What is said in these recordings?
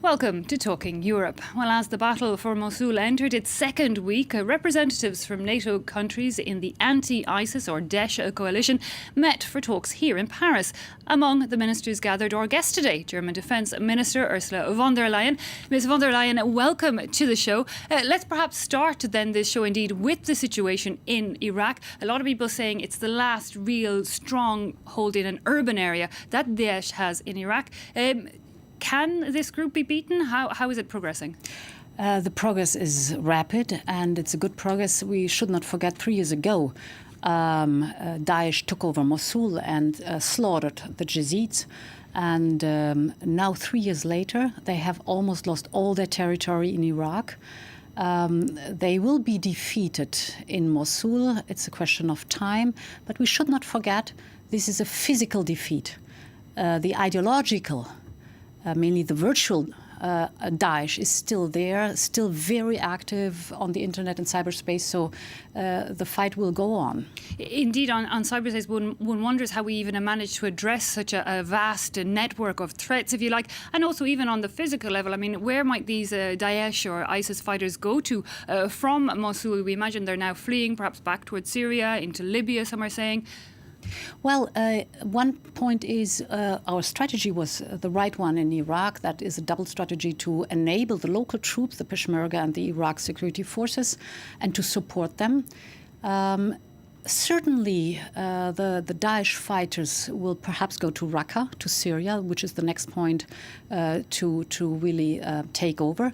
Welcome to Talking Europe. Well, as the battle for Mosul entered its second week, representatives from NATO countries in the anti-ISIS or Daesh coalition met for talks here in Paris. Among the ministers gathered our guest today, German Defence Minister Ursula von der Leyen. Ms. von der Leyen, welcome to the show. Let's perhaps start then this show indeed with the situation in Iraq. A lot of people saying it's the last real stronghold in an urban area that Daesh has in Iraq. Can this group be beaten? How is it progressing? The progress is rapid, and it's a good progress. We should not forget 3 years ago, Daesh took over Mosul and slaughtered the Yazidis. And now 3 years later, they have almost lost all their territory in Iraq. They will be defeated in Mosul. It's a question of time. But we should not forget, this is a physical defeat. The ideological, mainly the virtual Daesh is still there, still very active on the internet and cyberspace, so the fight will go on. Indeed, on cyberspace, one wonders how we even manage to address such a vast network of threats, if you like, and also even on the physical level. I mean, where might these Daesh or ISIS fighters go to from Mosul? We imagine they're now fleeing, perhaps back towards Syria, into Libya, some are saying. Well, one point is our strategy was the right one in Iraq. That is a double strategy to enable the local troops, the Peshmerga and the Iraq security forces, and to support them. Certainly, the Daesh fighters will perhaps go to Raqqa, to Syria, which is the next point to really take over.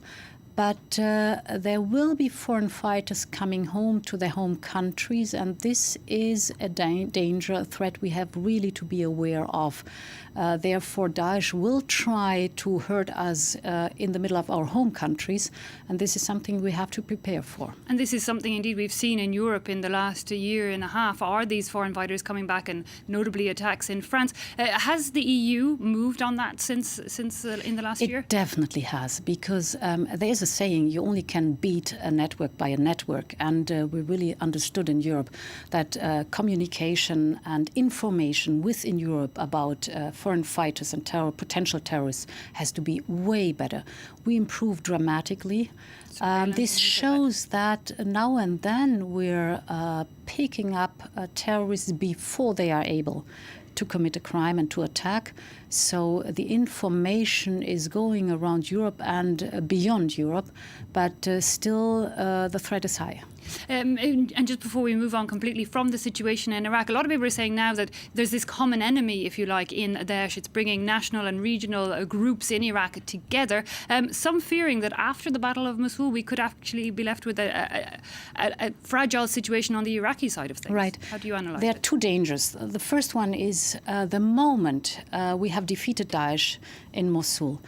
But there will be foreign fighters coming home to their home countries, and this is a danger, a threat we have really to be aware of. Therefore, Daesh will try to hurt us in the middle of our home countries, and this is something we have to prepare for. And this is something, indeed, we've seen in Europe in the last year and a half. Are these foreign fighters coming back, and notably attacks in France? Has the EU moved on that since in the last year? It definitely has, because there is a saying, you only can beat a network by a network. And we really understood in Europe that communication and information within Europe about foreign fighters and potential terrorists has to be way better. We improved dramatically. This shows that now and then we're picking up terrorists before they are able to commit a crime and to attack. So the information is going around Europe and beyond Europe, but still the threat is high. And just before we move on completely from the situation in Iraq, a lot of people are saying now that there's this common enemy, if you like, in Daesh. It's bringing national and regional groups in Iraq together. Some fearing that after the Battle of Mosul, we could actually be left with a fragile situation on the Iraqi side of things. Right. How do you analyse it? There are two dangers. The first one is the moment we have defeated Daesh in Mosul,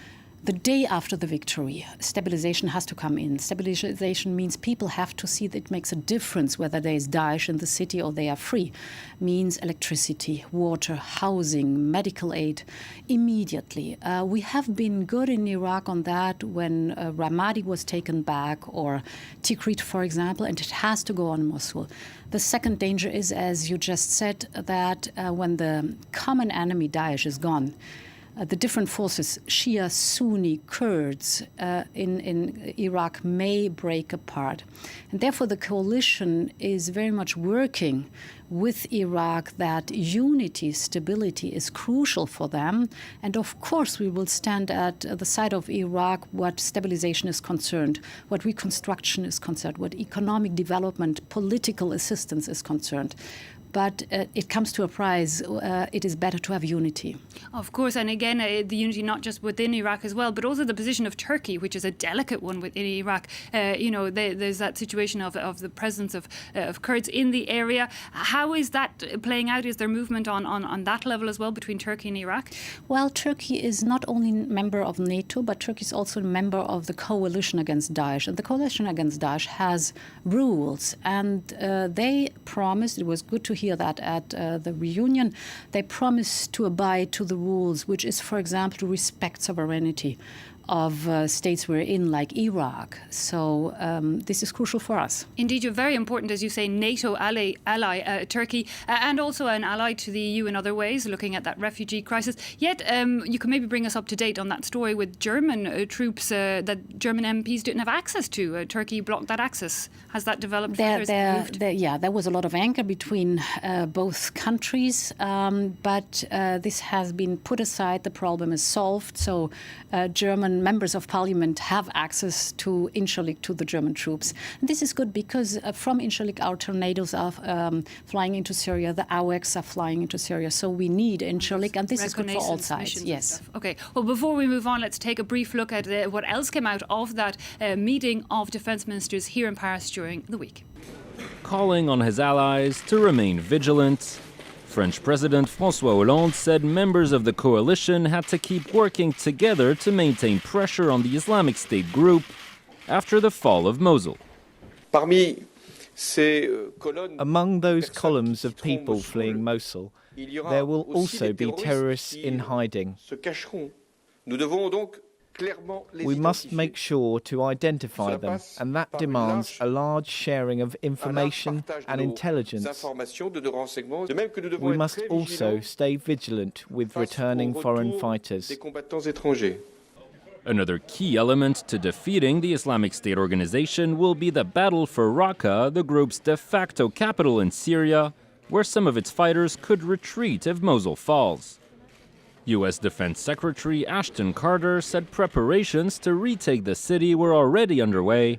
the day after the victory, stabilization has to come in. Stabilization means people have to see that it makes a difference whether there is Daesh in the city or they are free. Means electricity, water, housing, medical aid, immediately. We have been good in Iraq on that when Ramadi was taken back, or Tikrit, for example, and it has to go on Mosul. The second danger is, as you just said, that when the common enemy Daesh is gone, the different forces, Shia, Sunni, Kurds in Iraq may break apart. And therefore the coalition is very much working with Iraq that unity, stability is crucial for them. And of course we will stand at the side of Iraq what stabilization is concerned, what reconstruction is concerned, what economic development, political assistance is concerned. But it comes to a price. It is better to have unity. Of course, and again, the unity not just within Iraq as well, but also the position of Turkey, which is a delicate one within Iraq. There's that situation of the presence of Kurds in the area. How is that playing out? Is there movement on that level as well between Turkey and Iraq? Well, Turkey is not only a member of NATO, but Turkey is also a member of the coalition against Daesh. And the coalition against Daesh has rules, and they promised, it was good to hear that at the reunion, they promised to abide to the rules, which is, for example, to respect sovereignty. states we're in, like Iraq. So this is crucial for us. Indeed, you're very important, as you say, NATO ally Turkey, and also an ally to the EU in other ways, looking at that refugee crisis. Yet, you can maybe bring us up to date on that story with German troops that German MPs didn't have access to. Turkey blocked that access. Has that developed further? There was a lot of anger between both countries, but this has been put aside. The problem is solved. So German members of parliament have access to Incirlik, to the German troops. And this is good because from Incirlik our tornadoes are flying into Syria, the AWACS are flying into Syria. So we need Incirlik, and this is good for all sides. Yes. Okay. Well, before we move on, let's take a brief look at what else came out of that meeting of defence ministers here in Paris during the week. Calling on his allies to remain vigilant, French President François Hollande said members of the coalition had to keep working together to maintain pressure on the Islamic State group after the fall of Mosul. Among those columns of people fleeing Mosul, there will also be terrorists in hiding. We must make sure to identify them, and that demands a large sharing of information and intelligence. We must also stay vigilant with returning foreign fighters. Another key element to defeating the Islamic State organization will be the battle for Raqqa, the group's de facto capital in Syria, where some of its fighters could retreat if Mosul falls. U.S. Defense Secretary Ashton Carter said preparations to retake the city were already underway,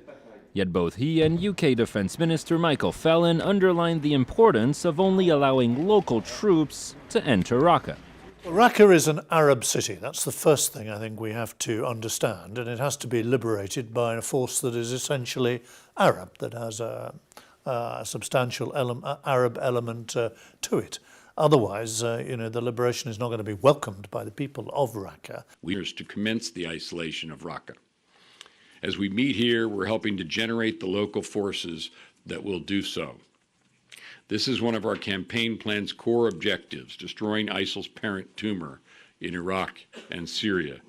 yet both he and UK Defence Minister Michael Fallon underlined the importance of only allowing local troops to enter Raqqa. Raqqa is an Arab city. That's the first thing I think we have to understand, and it has to be liberated by a force that is essentially Arab, that has a substantial Arab element to it. Otherwise, the liberation is not going to be welcomed by the people of Raqqa. We are to commence the isolation of Raqqa. As we meet here, we're helping to generate the local forces that will do so. This is one of our campaign plan's core objectives, destroying ISIL's parent tumor in Iraq and Syria.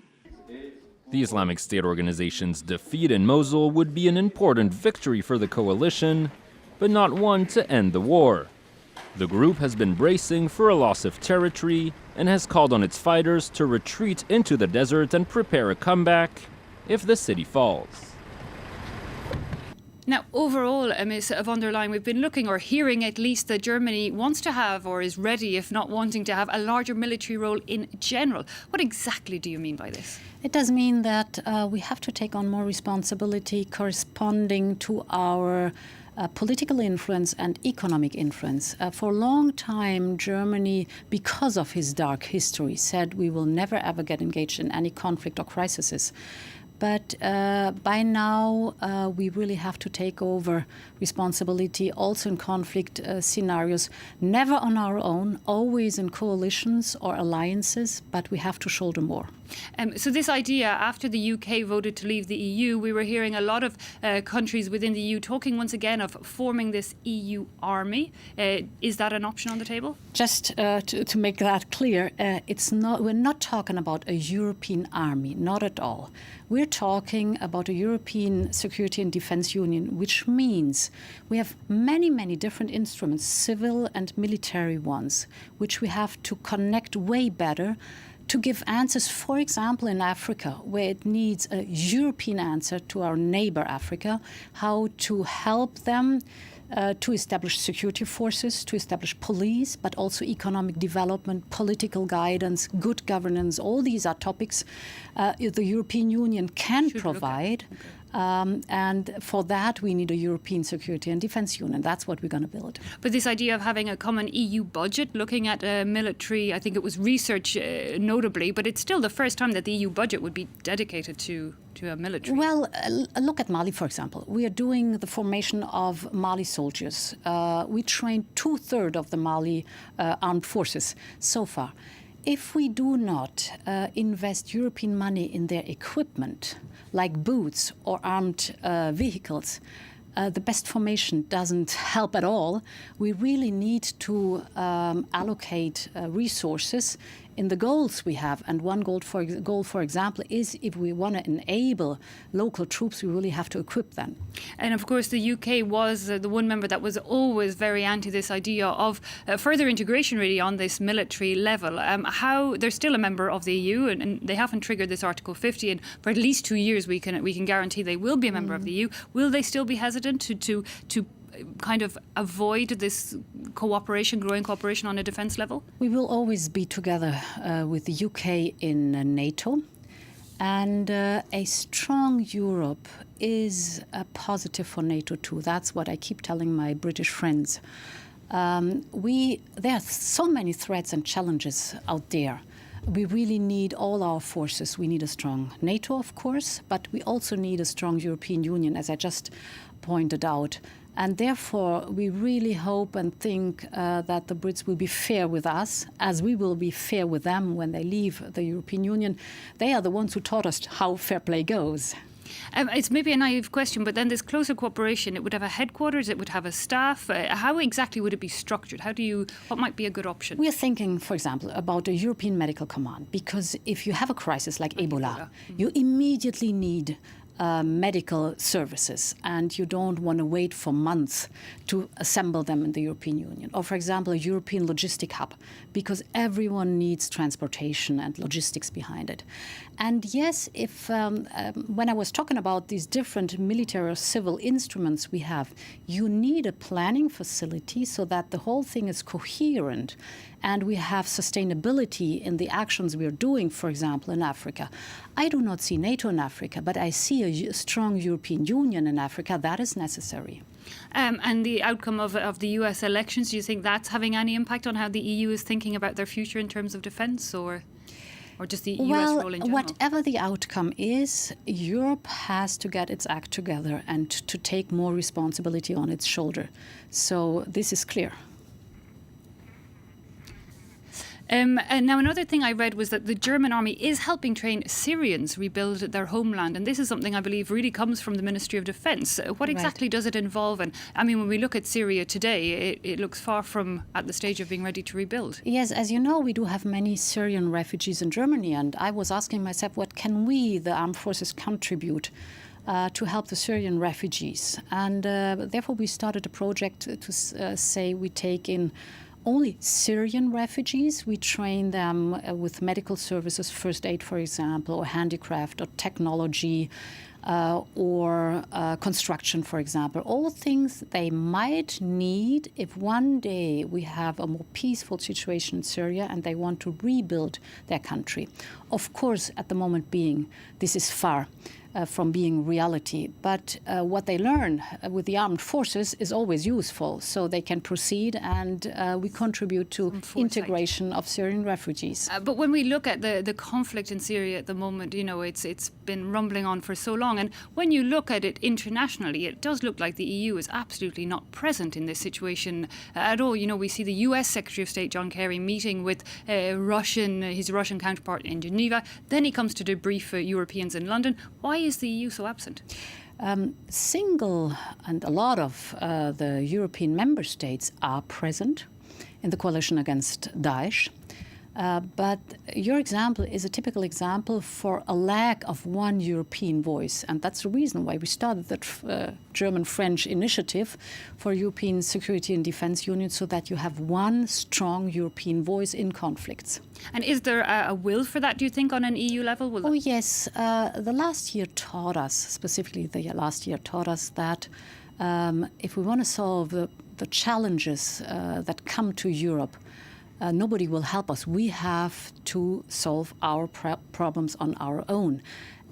The Islamic State organization's defeat in Mosul would be an important victory for the coalition, but not one to end the war. The group has been bracing for a loss of territory and has called on its fighters to retreat into the desert and prepare a comeback if the city falls. Now, overall, Ms. von der Leyen, we've been looking or hearing at least that Germany wants to have, or is ready, if not wanting to have, a larger military role in general. What exactly do you mean by this? It does mean that we have to take on more responsibility corresponding to our political influence and economic influence. For a long time, Germany, because of his dark history, said we will never ever get engaged in any conflict or crises. But by now, we really have to take over responsibility also in conflict scenarios, never on our own, always in coalitions or alliances, but we have to shoulder more. So this idea, after the UK voted to leave the EU, we were hearing a lot of countries within the EU talking once again of forming this EU army. Is that an option on the table? Just to make that clear, we're not talking about a European army, not at all. We're talking about a European Security and Defence Union, which means we have many, many different instruments, civil and military ones, which we have to connect way better to give answers, for example, in Africa, where it needs a European answer to our neighbor Africa, how to help them to establish security forces, to establish police, but also economic development, political guidance, good governance. All these are topics the European Union can provide. And for that, we need a European Security and Defence Union. That's what we're going to build. But this idea of having a common EU budget, looking at military, I think it was research notably, but it's still the first time that the EU budget would be dedicated to a military. Well, look at Mali, for example. We are doing the formation of Mali soldiers. We trained 2/3 of the Mali armed forces so far. If we do not invest European money in their equipment, like boots or armed vehicles, the best formation doesn't help at all. We really need to allocate resources in the goals we have. And one goal, for example, is if we want to enable local troops, we really have to equip them. And of course, the UK was the one member that was always very anti this idea of further integration, really, on this military level. How they're still a member of the EU, and they haven't triggered this Article 50, and for at least 2 years we can guarantee they will be a member of the EU. Will they still be hesitant to kind of avoid this growing cooperation on a defence level? We will always be together with the UK in NATO. And a strong Europe is a positive for NATO too. That's what I keep telling my British friends. There are so many threats and challenges out there. We really need all our forces. We need a strong NATO, of course, but we also need a strong European Union, as I just pointed out. And therefore, we really hope and think that the Brits will be fair with us, as we will be fair with them when they leave the European Union. They are the ones who taught us how fair play goes. It's maybe a naive question, but then this closer cooperation, it would have a headquarters, it would have a staff. How exactly would it be structured? What might be a good option? We are thinking, for example, about a European Medical Command, because if you have a crisis like Ebola, you immediately need medical services, and you don't want to wait for months to assemble them in the European Union. Or, for example, a European logistic hub, because everyone needs transportation and logistics behind it. And yes, when I was talking about these different military or civil instruments we have, you need a planning facility so that the whole thing is coherent and we have sustainability in the actions we are doing, for example, in Africa. I do not see NATO in Africa, but I see a strong European Union in Africa. That is necessary. And the outcome of the US elections, do you think that's having any impact on how the EU is thinking about their future in terms of defence, or just the US role in general? Whatever the outcome is, Europe has to get its act together and to take more responsibility on its shoulder. So this is clear. And now another thing I read was that the German army is helping train Syrians rebuild their homeland, and this is something I believe really comes from the Ministry of Defence. What exactly does it involve? And I mean, when we look at Syria today, it looks far from at the stage of being ready to rebuild. Yes, as you know, we do have many Syrian refugees in Germany, and I was asking myself, what can we, the armed forces, contribute to help the Syrian refugees? And therefore we started a project to say we take in only Syrian refugees. We train them with medical services, first aid, for example, or handicraft, or technology, or construction, for example. All things they might need if one day we have a more peaceful situation in Syria and they want to rebuild their country. Of course, at the moment being, this is far from being reality. But what they learn with the armed forces is always useful, so they can proceed, and we contribute to integration of Syrian refugees. But when we look at the conflict in Syria at the moment, you know, it's been rumbling on for so long, and when you look at it internationally, it does look like the EU is absolutely not present in this situation at all. You know, we see the US Secretary of State John Kerry meeting with his Russian counterpart in Geneva. Then he comes to debrief Europeans in London. Why is the EU so absent? Single and a lot of the European member states are present in the coalition against Daesh. But your example is a typical example for a lack of one European voice. And that's the reason why we started the German-French initiative for European Security and Defence Union, so that you have one strong European voice in conflicts. And is there a will for that, do you think, on an EU level? Yes. The last year taught us, specifically the last year taught us that if we want to solve the challenges that come to Europe, nobody will help us. We have to solve our problems on our own.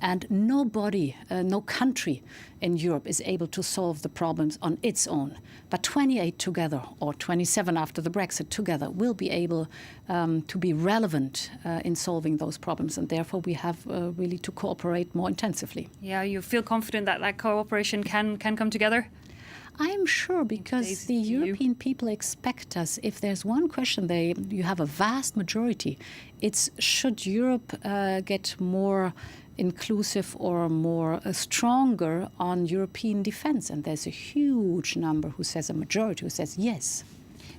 And nobody, no country in Europe is able to solve the problems on its own. But 28 together, or 27 after the Brexit together, will be able to be relevant in solving those problems. And therefore we have really to cooperate more intensively. Yeah, you feel confident that that cooperation can come together? I'm sure, because the European people expect us. If there's one question you have a vast majority, it's should Europe get more inclusive or more stronger on European defense? And there's a huge number a majority who says yes.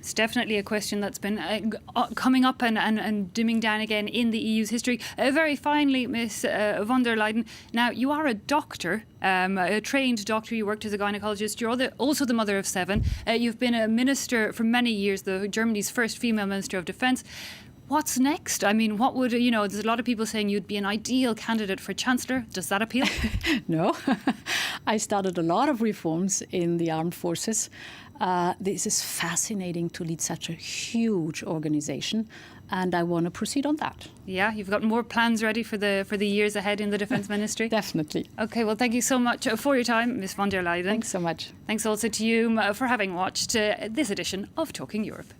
It's definitely a question that's been coming up and dimming down again in the EU's history. Very finally, Ms. von der Leyen, now you are a doctor, a trained doctor. You worked as a gynecologist. You're also the mother of 7. You've been a minister for many years, Germany's first female Minister of Defence. What's next? I mean, what would, there's a lot of people saying you'd be an ideal candidate for Chancellor. Does that appeal? No. I started a lot of reforms in the armed forces. This is fascinating to lead such a huge organization, and I want to proceed on that. Yeah, you've got more plans ready for the years ahead in the Defence Ministry? Definitely. OK, well, thank you so much for your time, Ms. von der Leyen. Thanks so much. Thanks also to you for having watched this edition of Talking Europe.